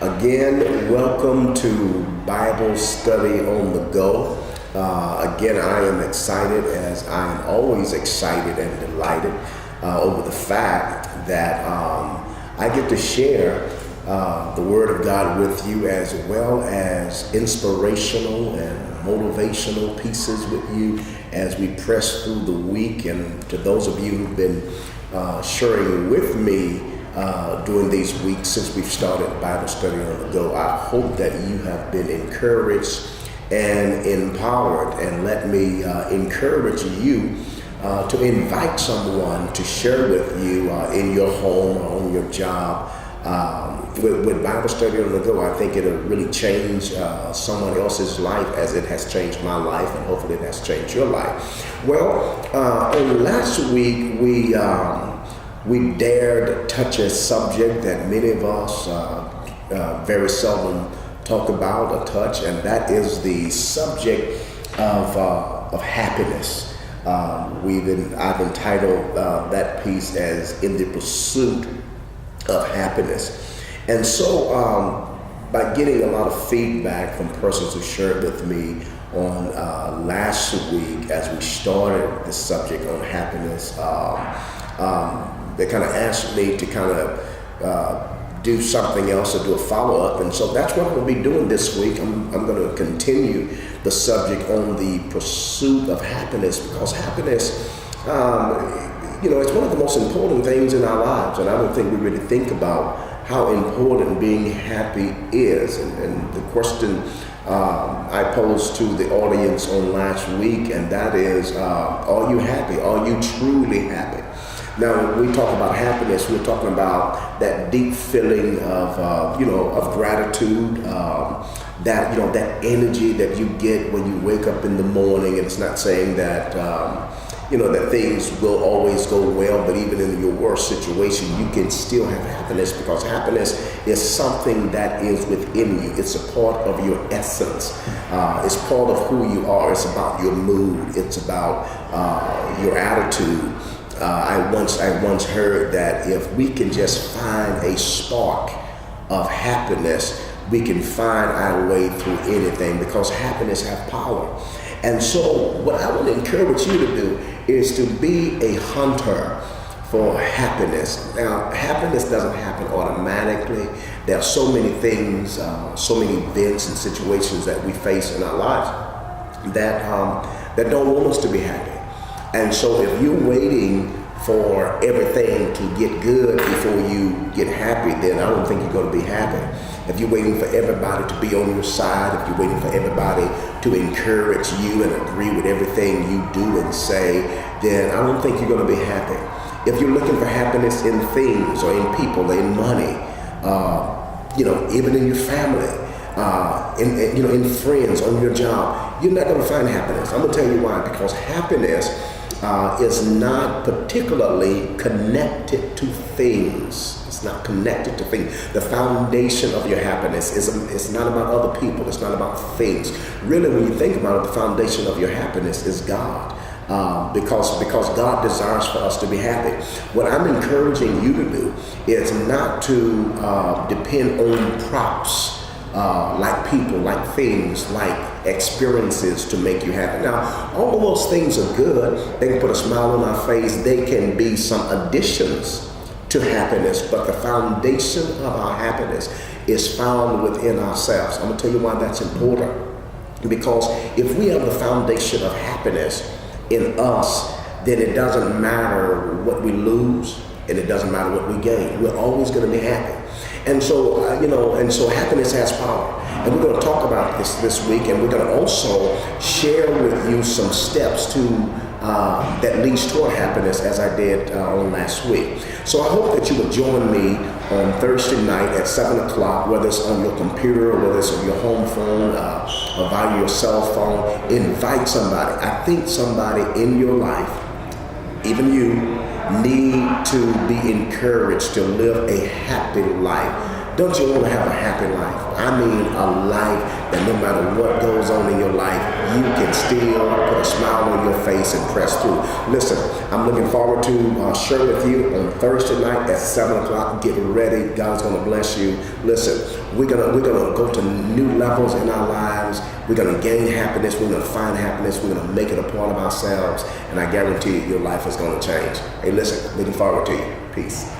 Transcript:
Again, welcome to Bible Study on the Go. Again, I am excited, as I am always excited and delighted over the fact that I get to share the Word of God with you, as well as inspirational and motivational pieces with you as we press through the week. And to those of you who've been sharing with me during these weeks since we've started Bible Study on the Go, I hope that you have been encouraged and empowered. And let me encourage you to invite someone to share with you in your home or on your job. With Bible Study on the Go, I think it'll really change someone else's life as it has changed my life, and hopefully it has changed your life. Well, on last week, we dared touch a subject that many of us very seldom talk about or touch, and that is the subject of happiness. I've entitled that piece as "In the Pursuit of Happiness." And so by getting a lot of feedback from persons who shared with me on last week as we started the subject on happiness, they kind of asked me to kind of do something else or do a follow-up. And so that's what I'm going to be doing this week. I'm going to continue the subject on the pursuit of happiness, because happiness, it's one of the most important things in our lives. And I don't think we really think about how important being happy is. And the question I posed to the audience on last week, and that is, are you happy? Are you truly happy? Now, when we talk about happiness, we're talking about that deep feeling of gratitude, that energy that you get when you wake up in the morning. And it's not saying that, that things will always go well, but even in your worst situation, you can still have happiness, because happiness is something that is within you. It's a part of your essence. It's part of who you are. It's about your mood. It's about your attitude. I once heard that if we can just find a spark of happiness, we can find our way through anything, because happiness has power. And so what I would encourage you to do is to be a hunter for happiness. Now, happiness doesn't happen automatically. There are so many things, so many events and situations that we face in our lives that don't want us to be happy. And so if you're waiting for everything to get good before you get happy, then I don't think you're going to be happy. If you're waiting for everybody to be on your side, if you're waiting for everybody to encourage you and agree with everything you do and say, then I don't think you're going to be happy. If you're looking for happiness in things or in people, in money, even in your family, in friends, on your job, you're not going to find happiness. I'm going to tell you why. Because happiness is not particularly connected to things. It's not connected to things. The foundation of your happiness is not about other people. It's not about things. Really, when you think about it, the foundation of your happiness is God. Because God desires for us to be happy. What I'm encouraging you to do is not to depend on props, like people, like things, like experiences to make you happy. Now, all of those things are good. They can put a smile on our face. They can be some additions to happiness, but the foundation of our happiness is found within ourselves. I'm going to tell you why that's important. Because if we have the foundation of happiness in us, then it doesn't matter what we lose, and it doesn't matter what we gain. We're always going to be happy. And so, happiness has power. And we're going to talk about this week, and we're going to also share with you some steps that leads toward happiness, as I did on last week. So I hope that you will join me on Thursday night at 7 o'clock, whether it's on your computer, or whether it's on your home phone, or via your cell phone. Invite somebody. I think somebody in your life, even you, need to be encouraged to live a happy life. Don't you want to have a happy life? I mean a life that no matter what goes on in your life, you can still put a smile on your face and press through. Listen, I'm looking forward to sharing with you on Thursday night at 7 o'clock. Get ready. God's going to bless you. Listen, we're gonna go to new levels in our lives. We're going to gain happiness. We're going to find happiness. We're going to make it a part of ourselves. And I guarantee you, your life is going to change. Hey, listen, looking forward to you. Peace.